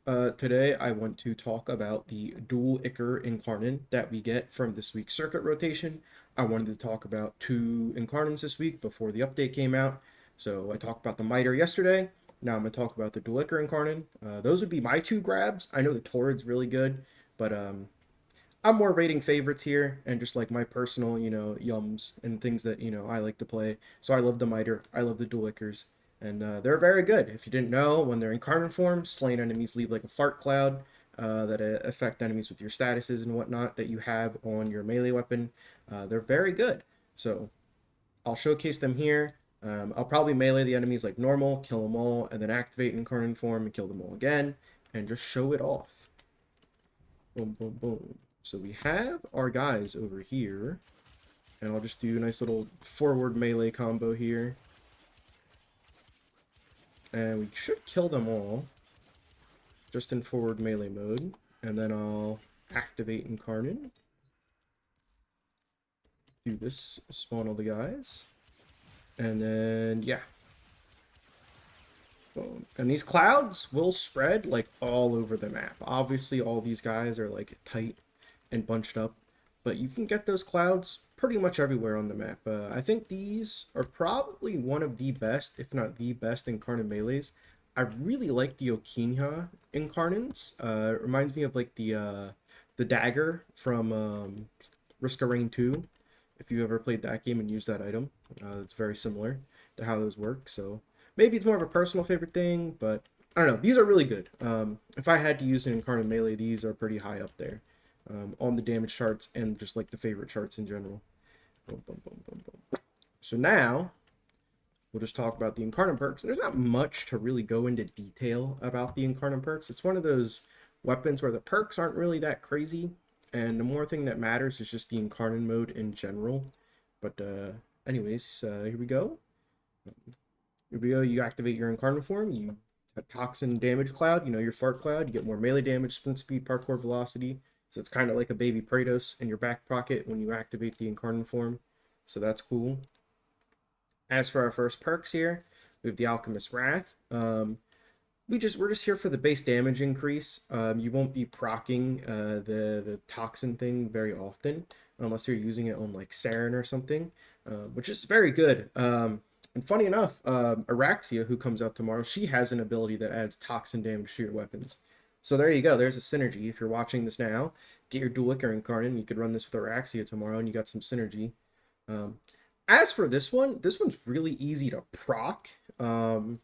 Today I want to talk about the Dual Ichor Incarnon that we get from this week's circuit rotation. I wanted to talk about two Incarnons this week before the update came out. So I talked about the Miter yesterday. Now I'm going to talk about the Dual Ichor Incarnon. Those would be my two grabs. I know the Torrid's really good, but I'm more rating favorites here and just like my personal, yums and things that, I like to play. So I love the Miter. I love the Dual Ichors. And they're very good. If you didn't know, when they're in Incarnon form, slain enemies leave like a fart cloud that affect enemies with your statuses and whatnot that you have on your melee weapon. They're very good. So I'll showcase them here. I'll probably melee the enemies like normal, kill them all, and then activate Incarnon form and kill them all again, and just show it off. Boom, boom, boom. So we have our guys over here, and I'll just do a nice little forward melee combo here. And we should kill them all, just in forward melee mode. And then I'll activate Incarnon. Do this, spawn all the guys. And then, yeah. Boom. And these clouds will spread, like, all over the map. Obviously, all these guys are, like, tight and bunched up. But you can get those clouds pretty much everywhere on the map. I think these are probably one of the best, if not the best, Incarnate melees. I really like the Okinya Incarnates. It reminds me of like the dagger from Risk of Rain 2. If you ever played that game and used that item, it's very similar to how those work. So maybe it's more of a personal favorite thing, but I don't know. These are really good. If I had to use an Incarnate melee, these are pretty high up there on the damage charts and just like the favorite charts in general. Boom, boom, boom, boom, boom. So now we'll just talk about the Incarnon Perks. There's not much to really go into detail about the Incarnon Perks. It's one of those weapons where the perks aren't really that crazy, and the more thing that matters is just the Incarnon mode in general. But anyways, here we go. Here we go. You activate your Incarnon form. You toxin damage cloud. You know your fart cloud. You get more melee damage, sprint speed, parkour velocity. So it's kind of like a baby Kratos in your back pocket when you activate the Incarnon form. So that's cool. As for our first perks here, we have the Alchemist Wrath. We're just here for the base damage increase. You won't be procking the toxin thing very often unless you're using it on like Saren or something, which is very good. And funny enough, Araxia, who comes out tomorrow, she has an ability that adds toxin damage to your weapons. So there you go. There's a synergy. If you're watching this now, get your Dual Ichor Incarnate. You could run this with Araxia tomorrow, and you got some synergy. Um, as for this one's really easy to proc and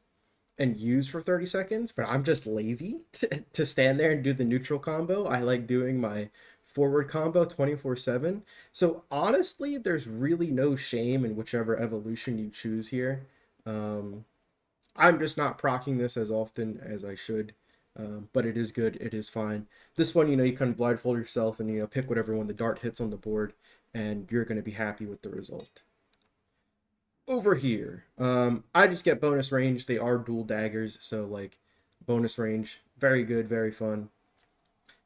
use for 30 seconds, but I'm just lazy to stand there and do the neutral combo. I like doing my forward combo 24/7. So honestly, there's really no shame in whichever evolution you choose here. Um, I'm just not procking this as often as I should. But it is good. It is fine. This one, you can blindfold yourself and pick whatever one the dart hits on the board, and you're going to be happy with the result. Over here, I just get bonus range. They are dual daggers, so like bonus range, very good, very fun.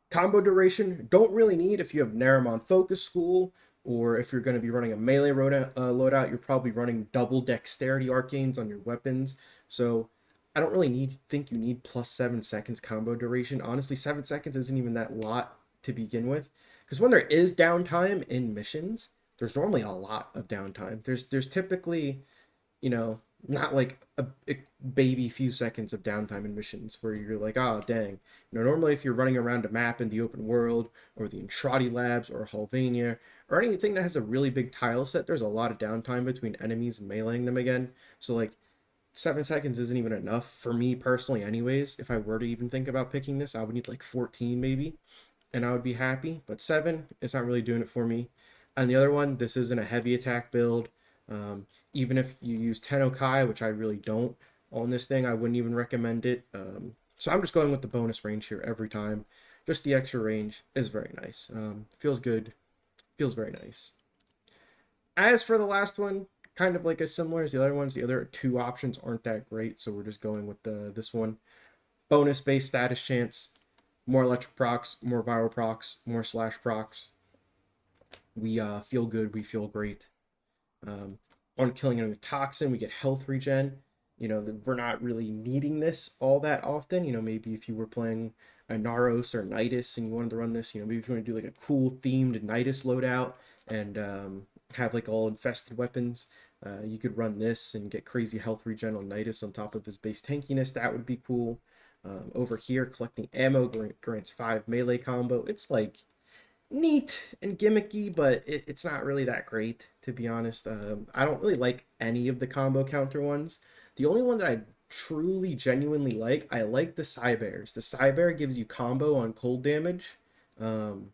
Combo duration, don't really need if you have Naramon Focus School, or if you're going to be running a melee loadout, you're probably running double dexterity arcanes on your weapons. So I don't really think you need plus 7 seconds combo duration. Honestly, 7 seconds isn't even that lot to begin with. Because when there is downtime in missions, there's normally a lot of downtime. There's typically, not like a baby few seconds of downtime in missions where you're like, oh dang. Normally if you're running around a map in the open world or the Entrati Labs or Halvania or anything that has a really big tile set, there's a lot of downtime between enemies and meleeing them again. So like 7 seconds isn't even enough for me personally anyways. If I were to even think about picking this, I would need like 14 maybe, and I would be happy. But 7, it's not really doing it for me. And the other one, this isn't a heavy attack build. Even if you use Tenokai, which I really don't on this thing, I wouldn't even recommend it. So I'm just going with the bonus range here every time. Just the extra range is very nice. Feels good. Feels very nice. As for the last one, kind of like as similar as the other ones, the other two options aren't that great, so we're just going with this one. Bonus base status chance, more electric procs, more viral procs, more slash procs. We feel good, we feel great. On killing enemy toxin, we get health regen. You know, we're not really needing this all that often. You know, maybe if you were playing a Naros or Nidus and you wanted to run this, you know, maybe if you want to do like a cool themed Nidus loadout and have like all infested weapons, you could run this and get crazy health regen on Nidus on top of his base tankiness. That would be cool. Over here, collecting ammo grants 5 melee combo. It's like neat and gimmicky, but it's not really that great, to be honest. I don't really like any of the combo counter ones. The only one that I truly, genuinely like, I like the Cybears. The Cybear gives you combo on cold damage. Um,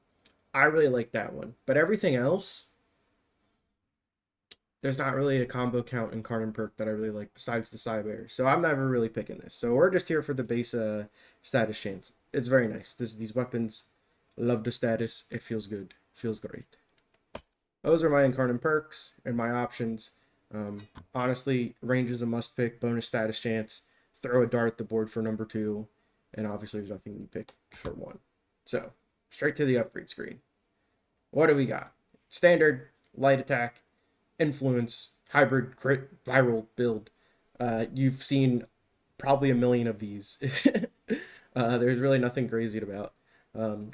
I really like that one. But everything else, there's not really a combo count in Incarnon Perk that I really like besides the Cybear. So I'm never really picking this. So we're just here for the base status chance. It's very nice. These weapons, love the status. It feels good. Feels great. Those are my Incarnon Perks and my options. Honestly, range is a must pick. Bonus status chance. Throw a dart at the board for number 2. And obviously there's nothing you pick for 1. So straight to the upgrade screen. What do we got? Standard, light attack, influence, hybrid, crit, viral build. You've seen probably a million of these. There's really nothing crazy about.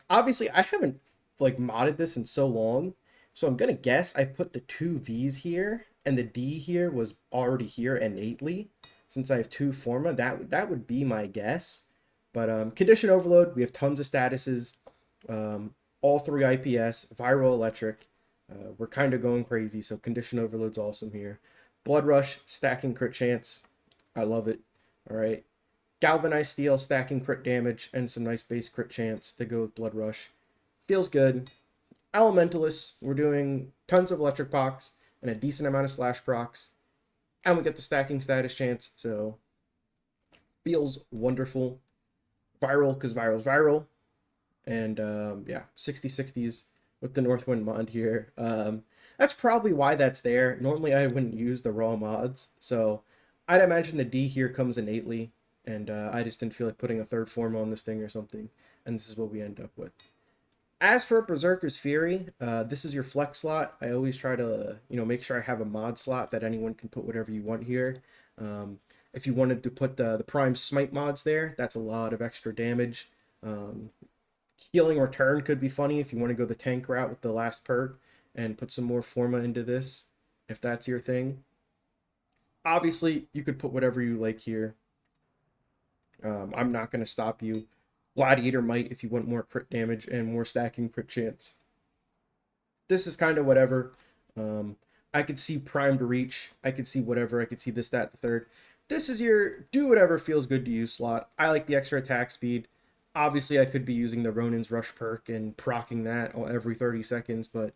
Obviously, I haven't like modded this in so long, so I'm gonna guess I put the 2 V's here, and the D here was already here innately. Since I have 2 forma, that would be my guess. But condition overload, we have tons of statuses. All 3 IPS, viral, electric. We're kind of going crazy, so condition overload's awesome here. Blood rush, stacking crit chance. I love it. All right. Galvanized steel, stacking crit damage, and some nice base crit chance to go with blood rush. Feels good. Elementalist, we're doing tons of electric procs and a decent amount of slash procs. And we get the stacking status chance, so feels wonderful. Viral, because viral's viral. And yeah, 60/60s with the Northwind mod here. That's probably why that's there. Normally I wouldn't use the raw mods, so I'd imagine the D here comes innately, and I just didn't feel like putting a third form on this thing or something, and this is what we end up with. As for Berserker's Fury, this is your flex slot. I always try to, make sure I have a mod slot that anyone can put whatever you want here. If you wanted to put the Prime Smite mods there, that's a lot of extra damage. Healing Return could be funny if you want to go the tank route with the last perk and put some more forma into this, if that's your thing. Obviously, you could put whatever you like here. I'm not going to stop you. Gladiator Might if you want more crit damage and more stacking crit chance. This is kind of whatever. I could see Primed Reach. I could see whatever. I could see this, that, the third. This is your do whatever feels good to you slot. I like the extra attack speed. Obviously, I could be using the Ronin's Rush perk and proccing that every 30 seconds, but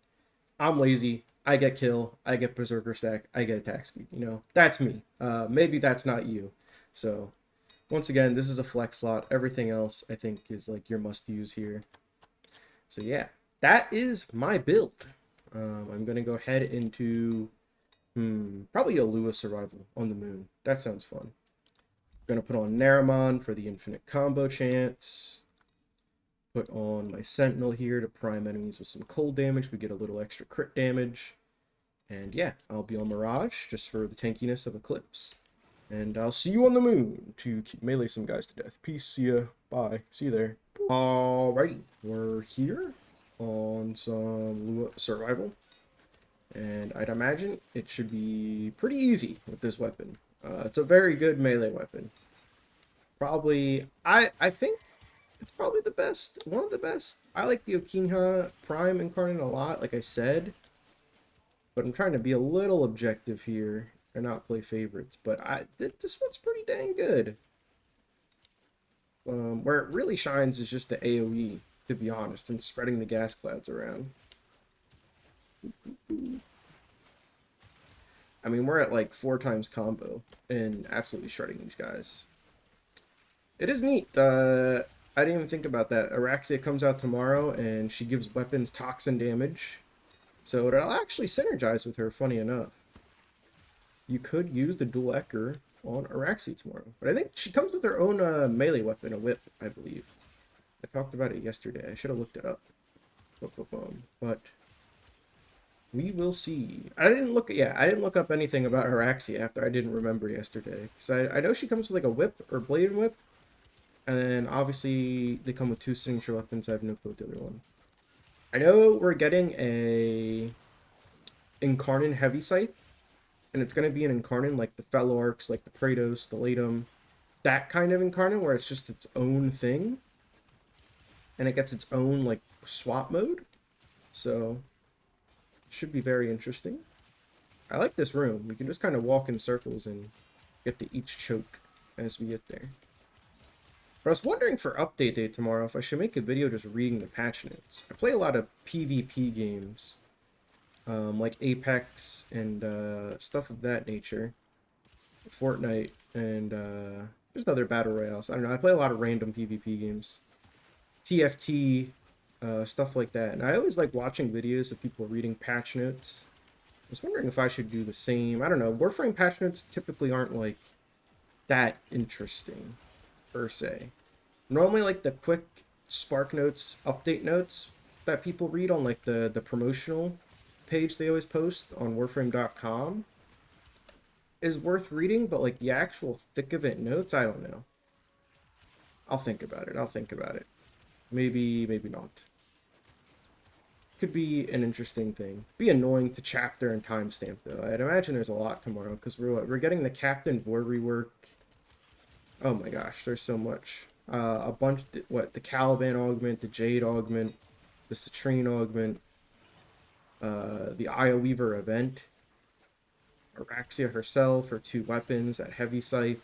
I'm lazy. I get kill. I get Berserker stack. I get attack speed. That's me. Maybe that's not you. So, once again, this is a flex slot. Everything else, I think, is like your must-use here. So, yeah, that is my build. I'm going to go ahead into probably a Lewis Survival on the Moon. That sounds fun. Gonna put on Naramon for the infinite combo chance. Put on my Sentinel here to prime enemies with some cold damage. We get a little extra crit damage. And yeah, I'll be on Mirage just for the tankiness of Eclipse. And I'll see you on the Moon to melee some guys to death. Peace, see ya, bye, see you there. Alrighty, we're here on some Survival. And I'd imagine it should be pretty easy with this weapon. It's a very good melee weapon. Probably, I think it's probably the best, one of the best. I like the Okinha Prime Incarnate a lot, like I said. But I'm trying to be a little objective here and not play favorites. But this one's pretty dang good. Where it really shines is just the AoE, to be honest, and spreading the gas clouds around. I mean, we're at like 4 times combo and absolutely shredding these guys. It is neat. I didn't even think about that. Araxia comes out tomorrow and she gives weapons toxin damage. So it'll actually synergize with her, funny enough. You could use the Dual Ichor on Araxia tomorrow. But I think she comes with her own melee weapon, a whip, I believe. I talked about it yesterday. I should have looked it up. But We will see. I didn't look up anything about Araxia after I didn't remember yesterday. Because I know she comes with like a whip or blade and whip. And then obviously they come with two signature weapons. I have no clue what the other one. I know we're getting a Incarnon heavy scythe. And it's going to be an Incarnon like the Fellow Arcs, like the Praetos, the Latum. That kind of Incarnon where it's just its own thing. And it gets its own like swap mode. So should be very interesting. I like this room. We can just kind of walk in circles and get to each choke as we get there. But I was wondering for update day tomorrow if I should make a video just reading the patch notes. I play a lot of PvP games, like Apex and stuff of that nature. Fortnite and there's other battle royales. I don't know. I play a lot of random PvP games. TFT, stuff like that. And I always like watching videos of people reading patch notes. I was wondering if I should do the same. I don't know. Warframe patch notes typically aren't like that interesting per se. Normally like the quick Spark notes, update notes that people read on like the promotional page they always post on warframe.com is worth reading, but like the actual thick of it notes, I don't know. I'll think about it. I'll think about it. Maybe, maybe not. Could be an interesting thing. Be annoying to chapter and timestamp though. I'd imagine there's a lot tomorrow because we're getting the Captain Vor rework. Oh my gosh, there's so much. A bunch. The Caliban augment, the Jade augment, the Citrine augment, the Io Weaver event, Araxia herself, her two weapons, that heavy scythe,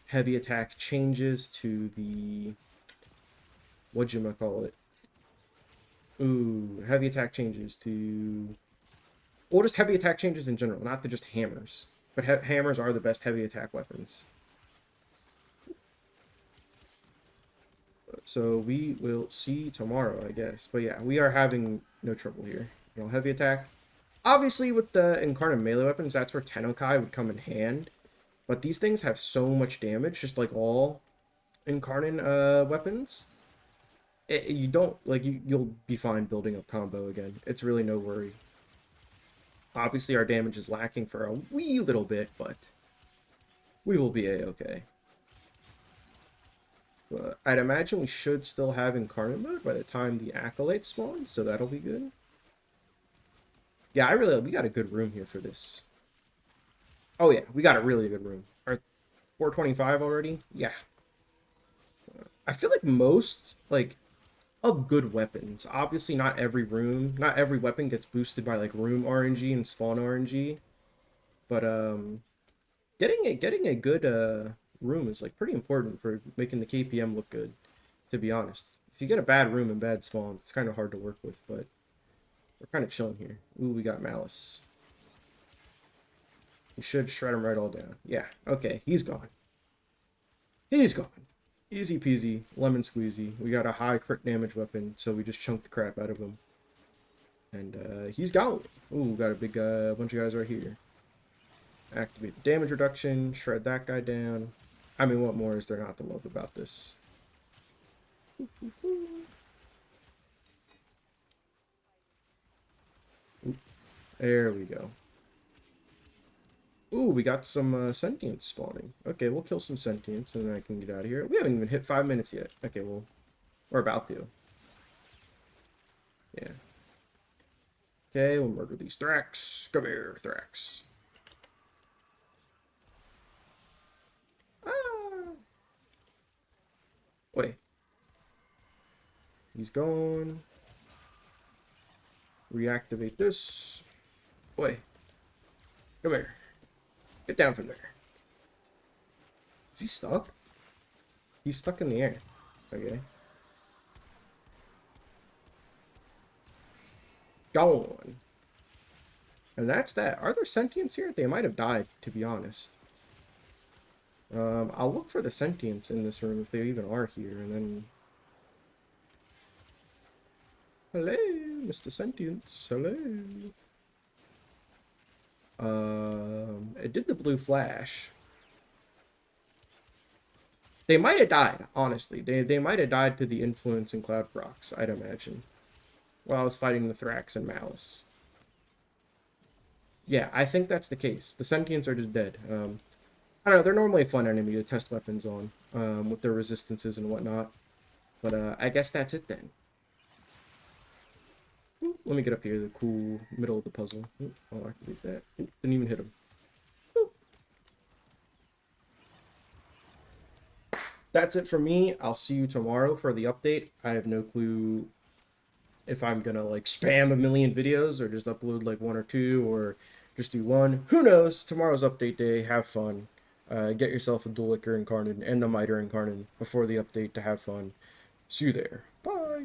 heavy attack changes to the whatchamacallit. Ooh, heavy attack changes to... Well, just heavy attack changes in general, not to just hammers. But hammers are the best heavy attack weapons. So we will see tomorrow, I guess. But yeah, we are having no trouble here. You know, heavy attack. Obviously, with the Incarnate melee weapons, that's where Tennokai would come in hand. But these things have so much damage, just like all Incarnate weapons. You don't like you'll be fine building up combo again. It's really no worry. Obviously our damage is lacking for a wee little bit, but we will be a-okay. But I'd imagine we should still have Incarnate mode by the time the Acolyte spawns, so that'll be good. Yeah, we got a good room here for this. Oh yeah, we got a really good room. Are 425 already? Yeah. I feel like most like of good weapons. Obviously, not every weapon gets boosted by like room RNG and spawn RNG, but getting a good room is like pretty important for making the KPM look good. To be honest, if you get a bad room and bad spawns, it's kind of hard to work with. But we're kind of chilling here. Ooh, we got Malice. We should shred him right all down. Yeah. Okay, he's gone. He's gone. Easy peasy, lemon squeezy. We got a high crit damage weapon, so we just chunked the crap out of him. And he's gone. Ooh, got a big bunch of guys right here. Activate the damage reduction, shred that guy down. I mean, what more is there not to love about this? Ooh, there we go. Ooh, we got some sentients spawning. Okay, we'll kill some sentients and then I can get out of here. We haven't even hit 5 minutes yet. Okay, well, we're about to. Yeah. Okay, we'll murder these Thrax. Come here, Thrax. Ah! Wait. He's gone. Reactivate this. Wait. Come here. Get down from there. Is he stuck? He's stuck in the air. Okay. Gone. And that's that. Are there sentients here? They might have died, to be honest. I'll look for the sentients in this room if they even are here, and then... Hello, Mr. Sentients. Hello. It did the blue flash. They might have died, honestly. They might have died to the influence in Cloud Procs, I'd imagine. While I was fighting the Thrax and Malice. Yeah, I think that's the case. The sentients are just dead. I don't know. They're normally a fun enemy to test weapons on, with their resistances and whatnot. But I guess that's it then. Ooh, let me get up here, the cool middle of the puzzle. Ooh, I'll activate that. Ooh, didn't even hit him. Ooh. That's it for me. I'll see you tomorrow for the update. I have no clue if I'm gonna like spam a million videos or just upload like one or two or just do one. Who knows? Tomorrow's update day. Have fun. Get yourself a Dual Ichor Incarnon and the Miter Incarnon before the update to have fun. See you there.